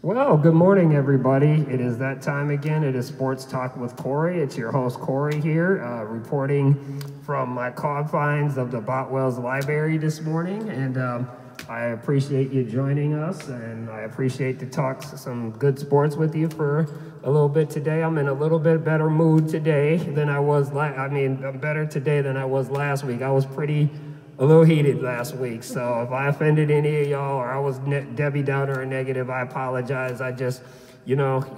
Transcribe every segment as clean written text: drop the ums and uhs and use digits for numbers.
Well, good morning, everybody. It is that time again. It is Sports Talk with Corey. It's your host, Corey, here, reporting from my confines of the Botwell's Library this morning. And I appreciate you joining us, and I appreciate to talk some good sports with you for a little bit today. I'm in a little bit better mood today than I was I'm better today than I was last week. I was a little heated last week, so if I offended any of y'all or I was Debbie Downer or negative, I apologize. I just, you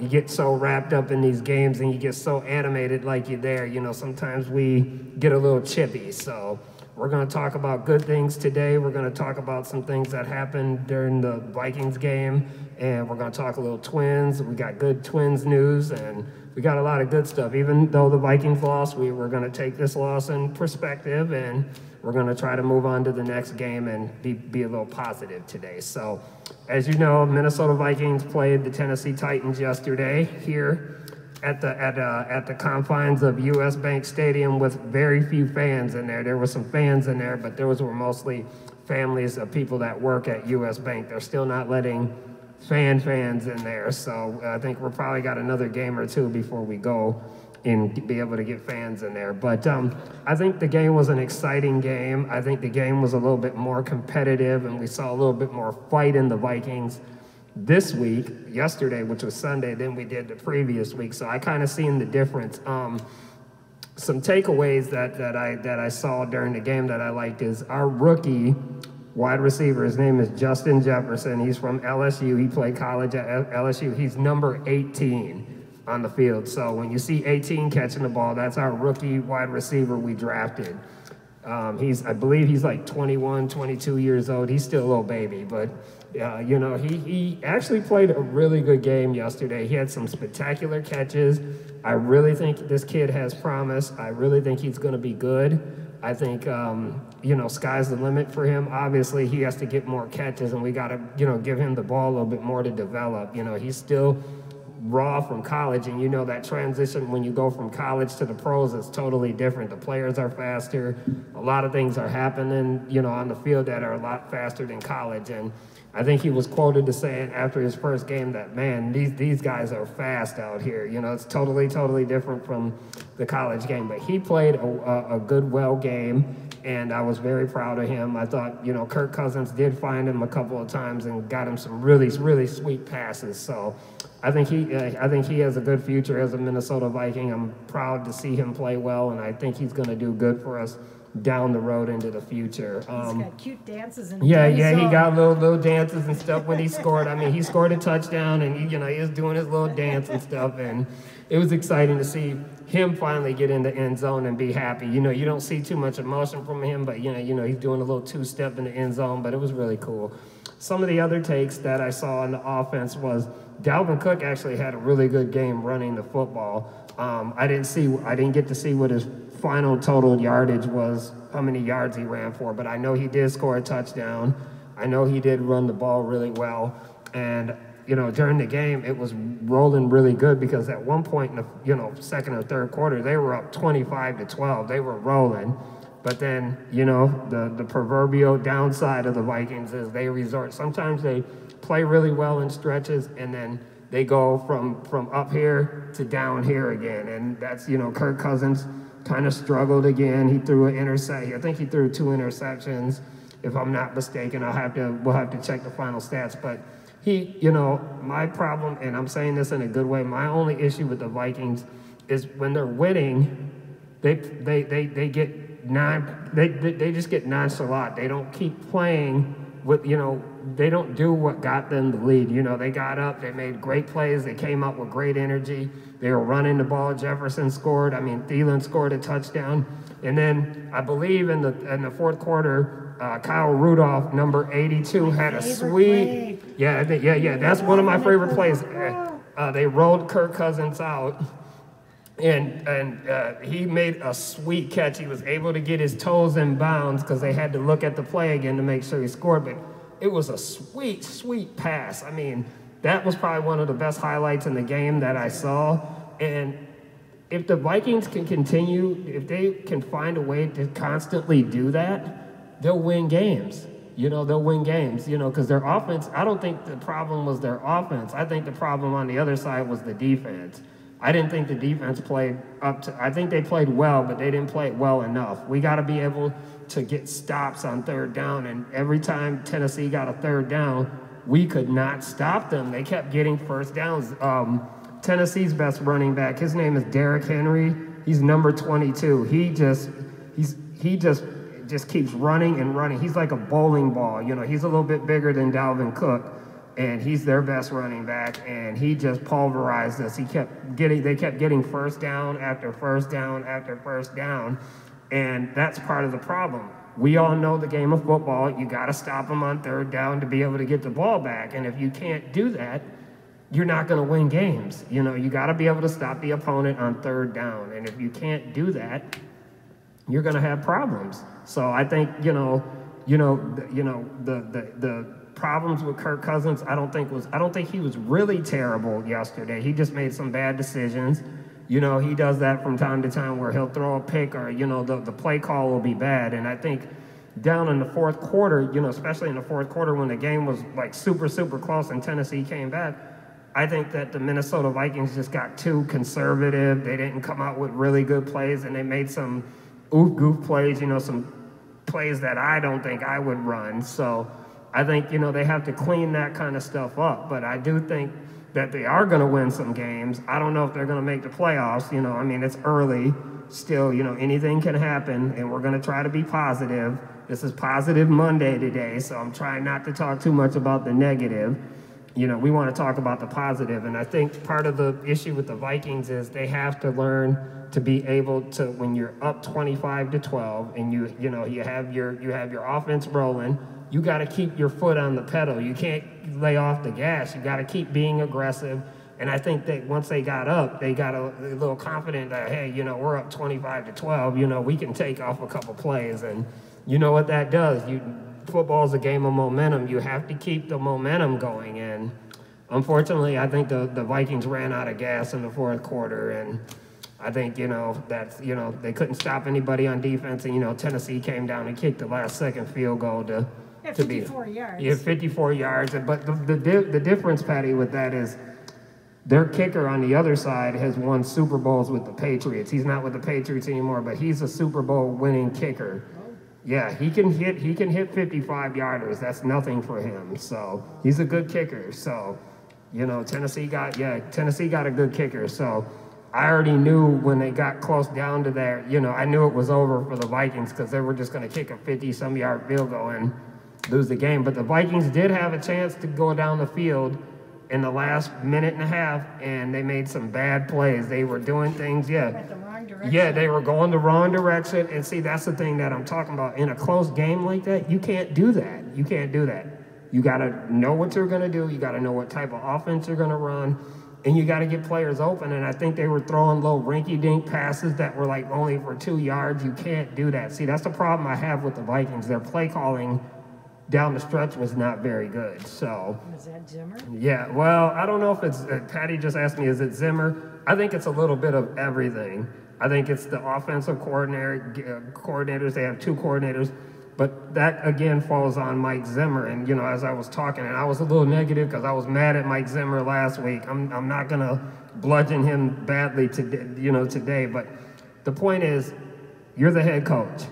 get so wrapped up in these games and you get so animated like you're there. Sometimes we get a little chippy. So we're going to talk about good things today. We're going to talk about some things that happened during the Vikings game, and we're going to talk a little Twins. We got good Twins news, and we got a lot of good stuff. Even though the Vikings lost, we're going to take this loss in perspective, and we're going to try to move on to the next game and be a little positive today. So, as you know, Minnesota Vikings played the Tennessee Titans yesterday here at the confines of U.S. Bank Stadium with very few fans in there. There were some fans in there, but those were mostly families of people that work at U.S. Bank. They're still not letting fans in there. So I think we're probably got another game or two before we go and be able to get fans in there. But I think the game was an exciting game. I think the game was a little bit more competitive, and we saw a little bit more fight in the Vikings this week, yesterday, which was Sunday, than we did the previous week. So I kind of seen the difference. Some takeaways that I saw during the game that I liked is our rookie wide receiver. His name is Justin Jefferson. He's from LSU. He played college at LSU. He's number 18 on the field. So when you see 18 catching the ball, that's our rookie wide receiver we drafted. I believe he's like 21, 22 years old. He's still a little baby, but he actually played a really good game yesterday. He had some spectacular catches. I really think this kid has promise. I really think he's going to be good. I think, sky's the limit for him. Obviously, he has to get more catches, and we got to, give him the ball a little bit more to develop. He's still raw from college, and that transition when you go from college to the pros is totally different. The players are faster. A lot of things are happening, on the field that are a lot faster than college. And I think he was quoted as saying after his first game that, man, these guys are fast out here. It's totally different from the college game. But he played a good, well game, and I was very proud of him. I thought, Kirk Cousins did find him a couple of times and got him some really, really sweet passes. So I think he has a good future as a Minnesota Viking. I'm proud to see him play well, and I think he's going to do good for us down the road into the future. He's got cute dances and he got little dances and stuff when he scored. I mean, he scored a touchdown, and he was doing his little dance and stuff, and it was exciting to see him finally get in the end zone and be happy. You don't see too much emotion from him, but he's doing a little two-step in the end zone, but it was really cool. Some of the other takes that I saw in the offense was Dalvin Cook actually had a really good game running the football. I didn't get to see what his final total yardage was, how many yards he ran for, but I know he did score a touchdown. I know he did run the ball really well. And, during the game, it was rolling really good because at one point in the, second or third quarter, they were up 25-12. They were rolling. But then, the proverbial downside of the Vikings is they resort. Sometimes they play really well in stretches, and then they go from up here to down here again. And that's, Kirk Cousins kind of struggled again. He threw an interception. I think he threw 2 interceptions, if I'm not mistaken. We'll have to check the final stats. But he, my problem, and I'm saying this in a good way, my only issue with the Vikings is when they're winning, they just get nonchalant. They don't keep playing with, they don't do what got them the lead. They got up, they made great plays, they came up with great energy. They were running the ball. Jefferson scored. Thielen scored a touchdown. And then I believe in the fourth quarter, Kyle Rudolph, number 82, had a sweet. Yeah, that's one of my favorite plays. They rolled Kirk Cousins out. And he made a sweet catch. He was able to get his toes in bounds because they had to look at the play again to make sure he scored. But it was a sweet, sweet pass. That was probably one of the best highlights in the game that I saw. And if the Vikings can continue, if they can find a way to constantly do that, they'll win games. you know, they'll win games, you know, because their offense, I don't think the problem was their offense. I think the problem on the other side was the defense. I didn't think the defense played up to, I think they played well, but they didn't play well enough. We got to be able to get stops on third down, and every time Tennessee got a third down, we could not stop them. They kept getting first downs. Tennessee's best running back, his name is Derrick Henry. He's number 22. He just keeps running and running. He's like a bowling ball. You know, he's a little bit bigger than Dalvin Cook, and he's their best running back, and he just pulverized us. They kept getting first down after first down after first down, and that's part of the problem. We all know the game of football. You got to stop them on third down to be able to get the ball back, and if you can't do that, you're not going to win games. You know, you got to be able to stop the opponent on third down, and if you can't do that, you're going to have problems. So I think, the problems with Kirk Cousins, I don't think he was really terrible yesterday. He just made some bad decisions. You know, he does that from time to time where he'll throw a pick or, you know, the play call will be bad. And I think down in the fourth quarter, you know, especially in the fourth quarter when the game was like super, super close and Tennessee came back, I think that the Minnesota Vikings just got too conservative. They didn't come out with really good plays, and they made some goof plays, you know, some plays that I don't think I would run. So I think, you know, they have to clean that kind of stuff up. But I do think that they are going to win some games. I don't know if they're going to make the playoffs. You know, I mean, it's early still. You know, anything can happen, and we're going to try to be positive. This is Positive Monday today, so I'm trying not to talk too much about the negative. You know, we want to talk about the positive, and I think part of the issue with the Vikings is they have to learn to be able to, when you're up 25-12 and you have your offense rolling, you got to keep your foot on the pedal. You can't lay off the gas. You got to keep being aggressive. And I think that once they got up, they got a little confident that, hey, you know, we're up 25-12. You know, we can take off a couple plays, and you know what that does. Football is a game of momentum. You have to keep the momentum going. And unfortunately, I think the Vikings ran out of gas in the fourth quarter. And I think, you know, they couldn't stop anybody on defense. And, you know, Tennessee came down and kicked the last second field goal to 54 yards. Yeah, 54 yards. But the difference, Patty, with that is their kicker on the other side has won Super Bowls with the Patriots. He's not with the Patriots anymore, but he's a Super Bowl winning kicker. Yeah, he can hit 55-yarders. That's nothing for him. So he's a good kicker. So, you know, Tennessee got a good kicker. So I already knew when they got close down to there, you know, I knew it was over for the Vikings because they were just going to kick a 50-some-yard field goal and lose the game. But the Vikings did have a chance to go down the field in the last minute and a half, and they made some bad plays. They were doing things, Went the wrong direction. Yeah, they were going the wrong direction. And see, that's the thing that I'm talking about. In a close game like that, you can't do that. You can't do that. You got to know what you're going to do. You got to know what type of offense you're going to run. And you got to get players open. And I think they were throwing low rinky-dink passes that were like only for 2 yards. You can't do that. See, that's the problem I have with the Vikings. Their play calling down the stretch was not very good. So is that Zimmer? Yeah, well, I don't know if it's Patty just asked me, is it Zimmer? I think it's a little bit of everything. I think it's the offensive coordinators. They have two coordinators, but that again falls on Mike Zimmer. And you know, as I was talking, and I was a little negative because I was mad at Mike Zimmer last week. I'm not gonna bludgeon him badly today, but the point is, you're the head coach.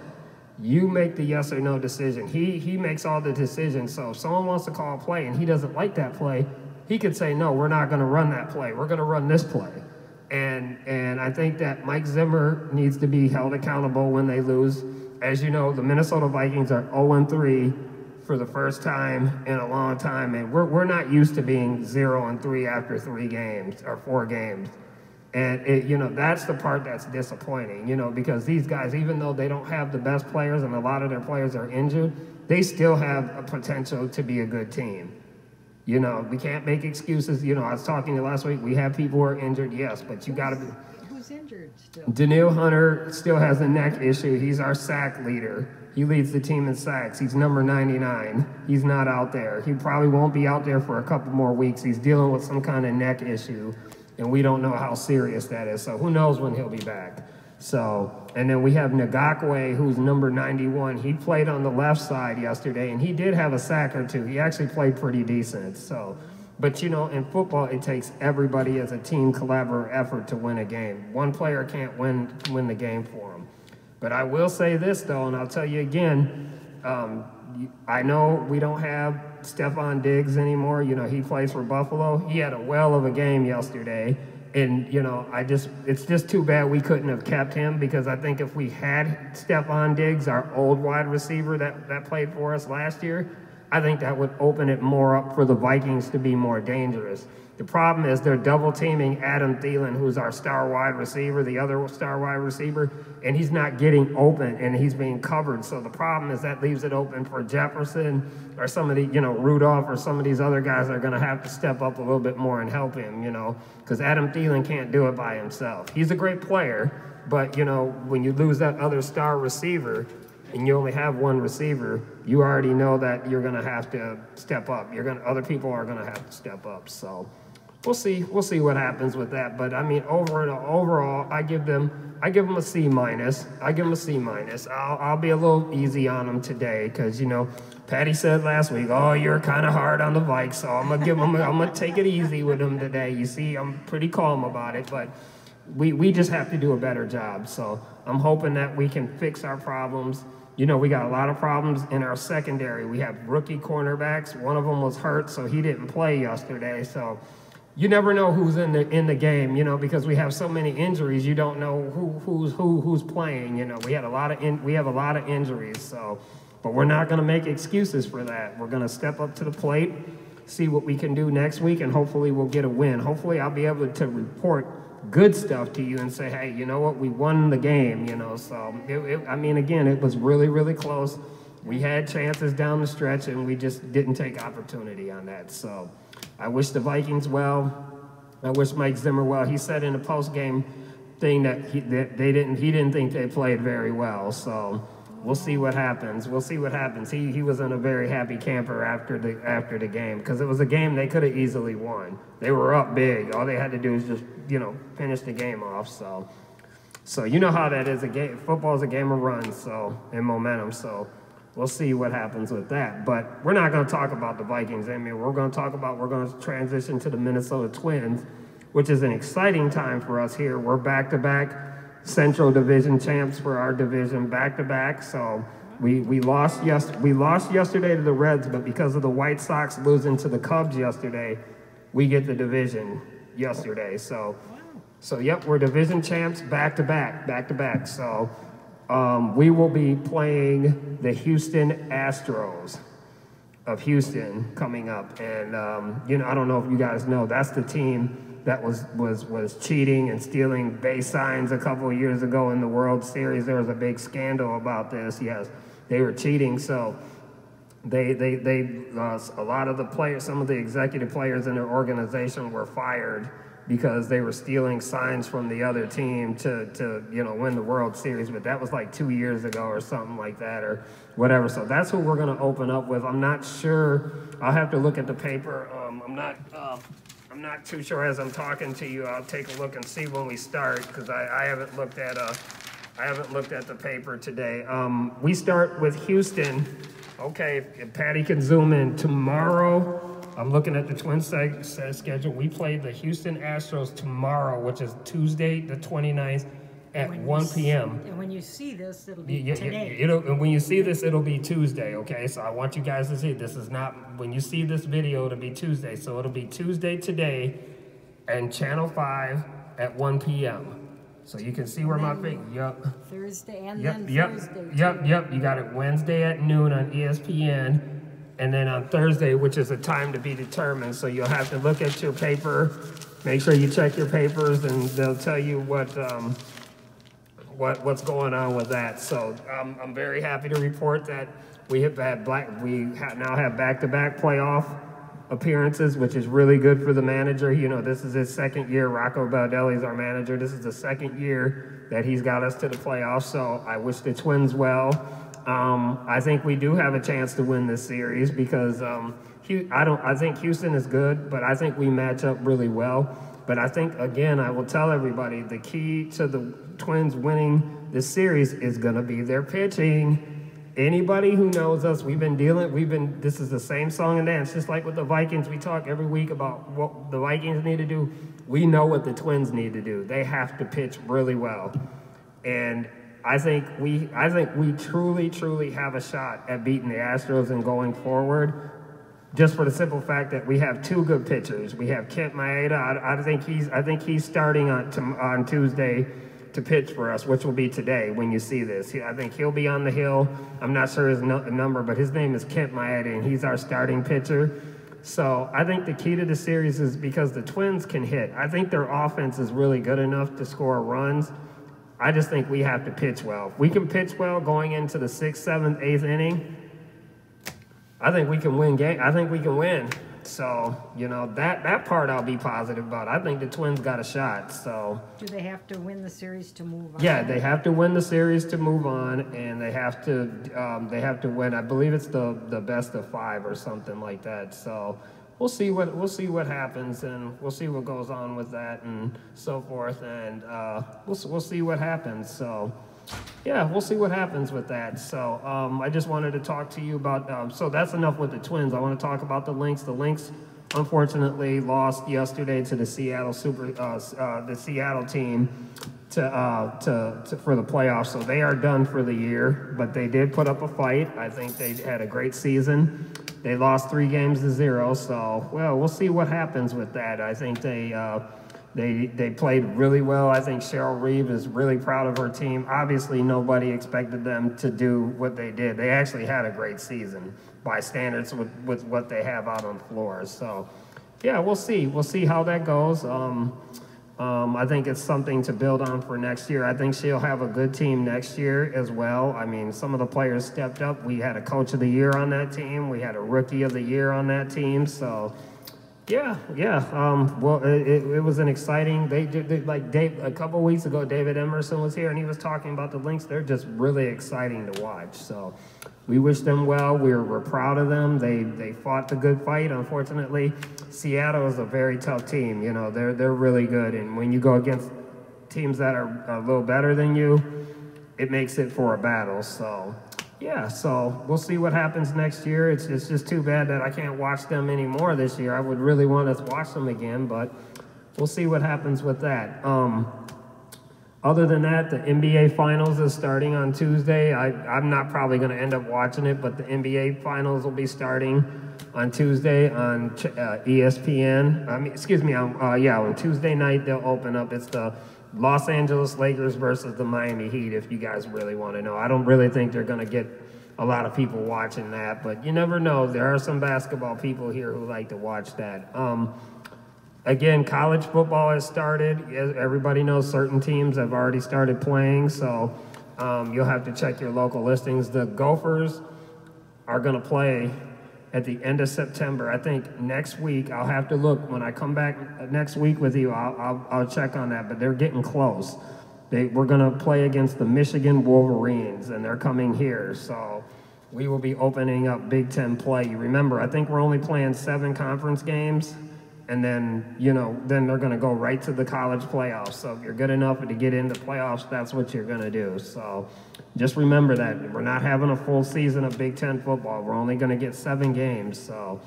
You make the yes or no decision. He makes all the decisions. So if someone wants to call a play and he doesn't like that play, he could say, no, we're not going to run that play. We're going to run this play. And I think that Mike Zimmer needs to be held accountable when they lose. As you know, the Minnesota Vikings are 0-3 for the first time in a long time. And we're not used to being 0-3 after 3 games or 4 games. And, you know, that's the part that's disappointing, you know, because these guys, even though they don't have the best players and a lot of their players are injured, they still have a potential to be a good team. You know, we can't make excuses. You know, I was talking to you last week. We have people who are injured, yes, but you got to be. Who's injured still? Danielle Hunter still has a neck issue. He's our sack leader. He leads the team in sacks. He's number 99. He's not out there. He probably won't be out there for a couple more weeks. He's dealing with some kind of neck issue. And we don't know how serious that is, so who knows when he'll be back. So, and then we have Ngakwe, who's number 91. He played on the left side yesterday, and he did have a sack or two. He actually played pretty decent. So, but you know, in football, it takes everybody as a team collaborative effort to win a game. One player can't win the game for them. But I will say this, though, and I'll tell you again, I know we don't have Stephon Diggs anymore. You know, he plays for Buffalo. He had a whale of a game yesterday. And, you know, it's just too bad we couldn't have kept him, because I think if we had Stephon Diggs, our old wide receiver that played for us last year, I think that would open it more up for the Vikings to be more dangerous. The problem is they're double teaming Adam Thielen, who's our star wide receiver, the other star wide receiver, and he's not getting open, and he's being covered. So the problem is that leaves it open for Jefferson or some of the, you know, Rudolph or some of these other guys that are going to have to step up a little bit more and help him, you know, because Adam Thielen can't do it by himself. He's a great player, but, you know, when you lose that other star receiver and you only have one receiver, you already know that you're going to have to step up. Other people are going to have to step up. So we'll see what happens with that. But I mean, overall, I give them a C minus. I'll be a little easy on them today, because, you know, Patty said last week, oh, you're kind of hard on the Vikes, so I'm gonna take it easy with them today. You see, I'm pretty calm about it, but we just have to do a better job. So I'm hoping that we can fix our problems. You know, we got a lot of problems in our secondary. We have rookie cornerbacks. One of them was hurt, so he didn't play yesterday. So you never know who's in the game, you know, because we have so many injuries. You don't know who's playing. You know, we have a lot of injuries. So, but we're not going to make excuses for that. We're going to step up to the plate, see what we can do next week, and hopefully we'll get a win. Hopefully I'll be able to report good stuff to you and say, hey, you know what, we won the game, you know. So, I mean, again, it was really, really close. We had chances down the stretch, and we just didn't take opportunity on that. So I wish the Vikings well. I wish Mike Zimmer well. He said in the post-game thing that he didn't think they played very well. So we'll see what happens. He was in a very happy camper after the game, because it was a game they could have easily won. They were up big. All they had to do was just, you know, finish the game off. So you know how that is. Football is a game of runs, so, and momentum. So we'll see what happens with that. But we're not going to talk about the Vikings. I mean, we're going to transition to the Minnesota Twins, which is an exciting time for us here. We're back-to-back Central Division champs for our division, back-to-back. So we lost yesterday to the Reds, but because of the White Sox losing to the Cubs yesterday, we get the division yesterday. So yep, we're division champs back-to-back. So we will be playing the Houston Astros of Houston coming up. And, you know, I don't know if you guys know, that's the team that was cheating and stealing base signs a couple of years ago in the World Series. There was a big scandal about this. Yes, they were cheating. So they lost a lot of the players. Some of the executive players in their organization were fired because they were stealing signs from the other team to you know, win the World Series. But that was like 2 years ago or something like that, or whatever. So that's who we're going to open up with. I'm not sure. I'll have to look at the paper. I'm not too sure as I'm talking to you. I'll take a look and see when we start, because I haven't looked at the paper today. We start with Houston. Okay, if Patty can zoom in tomorrow. I'm looking at the Twins schedule. We play the Houston Astros tomorrow, which is Tuesday the 29th at 1 p.m. And when you see this, it'll be today. And when you see this, it'll be Tuesday, okay? So I want you guys to see, this is not, when you see this video, it'll be Tuesday. So it'll be Tuesday today and Channel 5 at 1 p.m. So you can see where my finger, yep. Thursday and then Thursday. Yep. You got it Wednesday at noon on ESPN. And then on Thursday, which is a time to be determined. So you'll have to look at your paper. Make sure you check your papers, and they'll tell you what's going on with that. So I'm very happy to report that we now have back-to-back playoff appearances, which is really good for the manager. You know, this is his second year. Rocco Baldelli is our manager. This is the second year that he's got us to the playoffs. So I wish the Twins well. I think we do have a chance to win this series, because I think Houston is good, but I think we match up really well. but I think, again, I will tell everybody the key to the Twins winning this series is going to be their pitching. Anybody who knows us, this is the same song and dance, just like with the Vikings. We talk every week about what the Vikings need to do. We know what the Twins need to do. They have to pitch really well. And I think we truly, truly have a shot at beating the Astros and going forward, just for the simple fact that we have two good pitchers. We have Kent Maeda. I think he's starting on Tuesday to pitch for us, which will be today when you see this. I think he'll be on the hill. I'm not sure his number, but his name is Kent Maeda, and he's our starting pitcher. So I think the key to the series is because the Twins can hit. I think their offense is really good enough to score runs. I just think we have to pitch well. If we can pitch well going into the 6th, 7th, 8th inning, I think we can win game. I think we can win. So, that part I'll be positive about. I think the Twins got a shot. So, do they have to win the series to move on? Yeah, they have to win the series to move on, and they have to win. I believe it's the best of 5 or something like that. So, we'll see what happens, and we'll see what goes on with that and so forth, and we'll see what happens. So. Yeah, we'll see what happens with that. So I just wanted to talk to you about, so that's enough with the Twins. I want to talk about the Lynx. The Lynx, unfortunately, lost yesterday to the Seattle team for the playoffs. So they are done for the year, but they did put up a fight. I think they had a great season. They lost 3-0, so, well, we'll see what happens with that. I think they played really well. I think Cheryl Reeve is really proud of her team. Obviously, nobody expected them to do what they did. They actually had a great season by standards with what they have out on floors. So, yeah, we'll see. We'll see how that goes. I think it's something to build on for next year. I think she'll have a good team next year as well. I mean, some of the players stepped up. We had a coach of the year on that team. We had a rookie of the year on that team. So, yeah. Well, it was an exciting. A couple of weeks ago, David Emerson was here, and he was talking about the Lynx. They're just really exciting to watch. So, we wish them well. We're proud of them. They fought the good fight. Unfortunately, Seattle is a very tough team. They're really good, and when you go against teams that are a little better than you, it makes it for a battle. So. Yeah, so we'll see what happens next year. It's just too bad that I can't watch them anymore this year. I would really want us to watch them again, but we'll see what happens with that. Other than that, the NBA Finals is starting on Tuesday. I'm not probably going to end up watching it, but the NBA Finals will be starting on Tuesday on ESPN. On Tuesday night they'll open up. It's the Los Angeles Lakers versus the Miami Heat, if you guys really want to know. I don't really think they're going to get a lot of people watching that, but you never know. There are some basketball people here who like to watch that. Again, college football has started. Everybody knows certain teams have already started playing, so you'll have to check your local listings. The Gophers are going to play at the end of September. I think next week, I'll have to look. When I come back next week with you, I'll check on that, but they're getting close. We're going to play against the Michigan Wolverines, and they're coming here. So we will be opening up Big Ten play. You remember, I think we're only playing 7 conference games, and then, then they're going to go right to the college playoffs. So if you're good enough to get into playoffs, that's what you're going to do. So just remember that. We're not having a full season of Big Ten football. We're only going to get 7 games. So,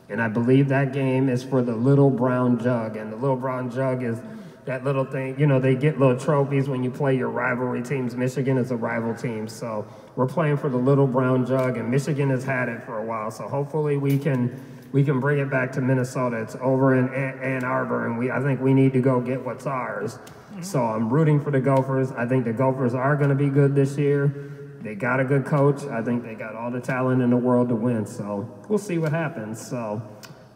and I believe that game is for the Little Brown Jug. And the Little Brown Jug is that little thing, they get little trophies when you play your rivalry teams. Michigan is a rival team. So we're playing for the Little Brown Jug, and Michigan has had it for a while. So hopefully we can bring it back to Minnesota. It's over in Ann Arbor, and I think we need to go get what's ours. So I'm rooting for the Gophers. I think the Gophers are going to be good this year. They got a good coach. I think they got all the talent in the world to win. So we'll see what happens. So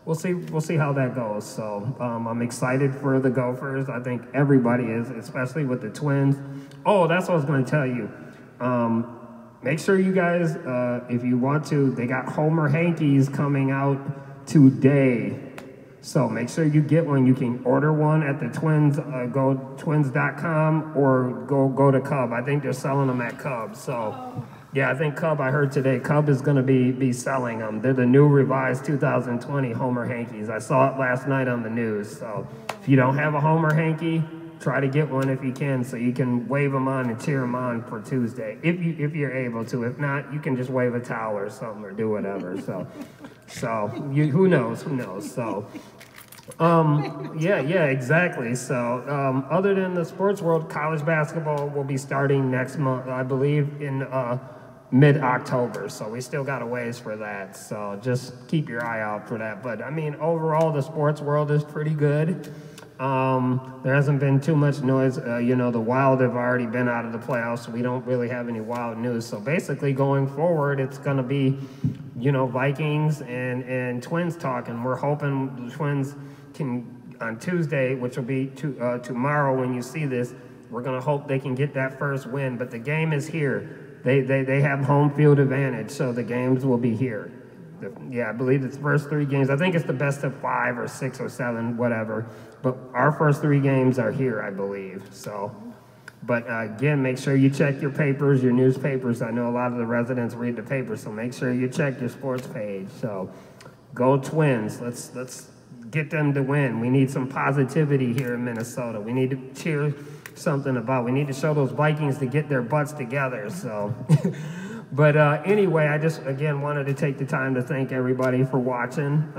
we'll see how that goes. So I'm excited for the Gophers. I think everybody is, especially with the Twins. Oh, that's what I was going to tell you. Make sure you guys, if you want to, they got Homer Hankies coming out today. So make sure you get one. You can order one at the Twins, go twins.com or go to Cub. I think they're selling them at Cub. So Yeah, I think Cub, I heard today, Cub is going to be selling them. They're the new revised 2020 Homer Hankies. I saw it last night on the news. So if you don't have a Homer Hanky, try to get one if you can, so you can wave them on and cheer them on for Tuesday, if you're able to. If not, you can just wave a towel or something or do whatever. Who knows? So. Yeah, exactly. So, other than the sports world, college basketball will be starting next month, I believe, in mid-October. So we still got a ways for that. So just keep your eye out for that. But I mean, overall, the sports world is pretty good. There hasn't been too much noise. The Wild have already been out of the playoffs, so we don't really have any Wild news. So basically, going forward, it's going to be, Vikings and Twins talking. We're hoping the Twins can, on Tuesday, which will be tomorrow when you see this, we're going to hope they can get that first win. But the game is here. They have home field advantage, so the games will be here. I believe it's the first 3 games. I think it's the best of 5 or 6 or 7, whatever. But our first 3 games are here, I believe. So, but again, make sure you check your papers, your newspapers. I know a lot of the residents read the papers, so make sure you check your sports page. So, go Twins. Let's get them to win. We need some positivity here in Minnesota. We need to cheer something about. We need to show those Vikings to get their butts together. So. But anyway, I just, again, wanted to take the time to thank everybody for watching.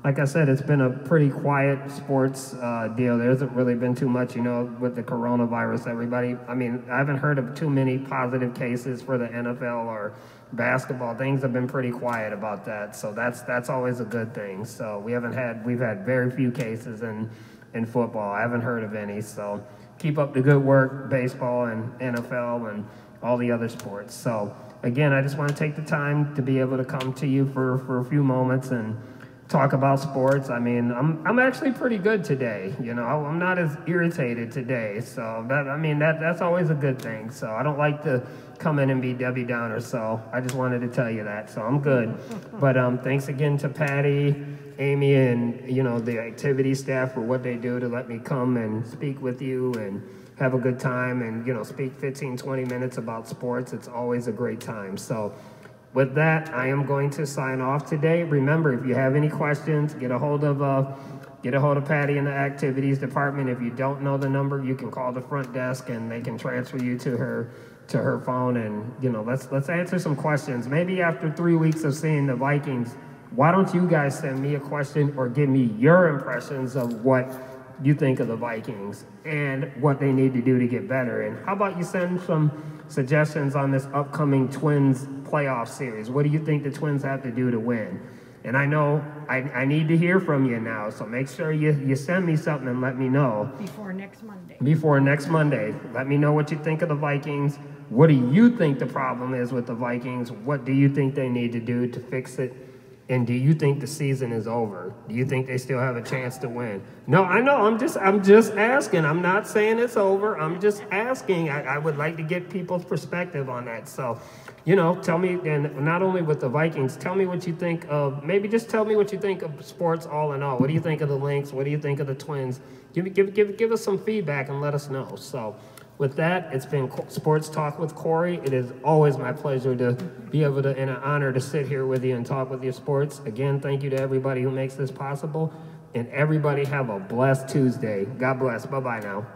Like I said, it's been a pretty quiet sports deal. There hasn't really been too much, with the coronavirus. I haven't heard of too many positive cases for the NFL or basketball. Things have been pretty quiet about that. So that's always a good thing. So we've had very few cases in football. I haven't heard of any. So keep up the good work, baseball and NFL and all the other sports. So again, I just want to take the time to be able to come to you for a few moments and talk about sports. I mean, I'm actually pretty good today. I'm not as irritated today. So that's always a good thing. So I don't like to come in and be Debbie Downer. So I just wanted to tell you that. So I'm good. But thanks again to Patty, Amy, and the activity staff for what they do to let me come and speak with you and have a good time and, speak 15, 20 minutes about sports. It's always a great time. So with that, I am going to sign off today. Remember, if you have any questions, get a hold of Patty in the activities department. If you don't know the number, you can call the front desk and they can transfer you to her phone. And, let's answer some questions. Maybe after 3 weeks of seeing the Vikings, why don't you guys send me a question or give me your impressions of what you think of the Vikings and what they need to do to get better. And how about you send some suggestions on this upcoming Twins playoff series? What do you think the Twins have to do to win? And I know I need to hear from you now, so make sure you send me something and let me know. Before next Monday. Let me know what you think of the Vikings. What do you think the problem is with the Vikings? What do you think they need to do to fix it? And do you think the season is over? Do you think they still have a chance to win? No, I know. I'm just asking. I'm not saying it's over. I'm just asking. I would like to get people's perspective on that. So, tell me, and not only with the Vikings, tell me what you think of, maybe just tell me what you think of sports all in all. What do you think of the Lynx? What do you think of the Twins? Give us some feedback and let us know. So, with that, it's been Sports Talk with Corey. It is always my pleasure to be able to, and an honor to sit here with you and talk with you sports. Again, thank you to everybody who makes this possible. And everybody have a blessed Tuesday. God bless. Bye-bye now.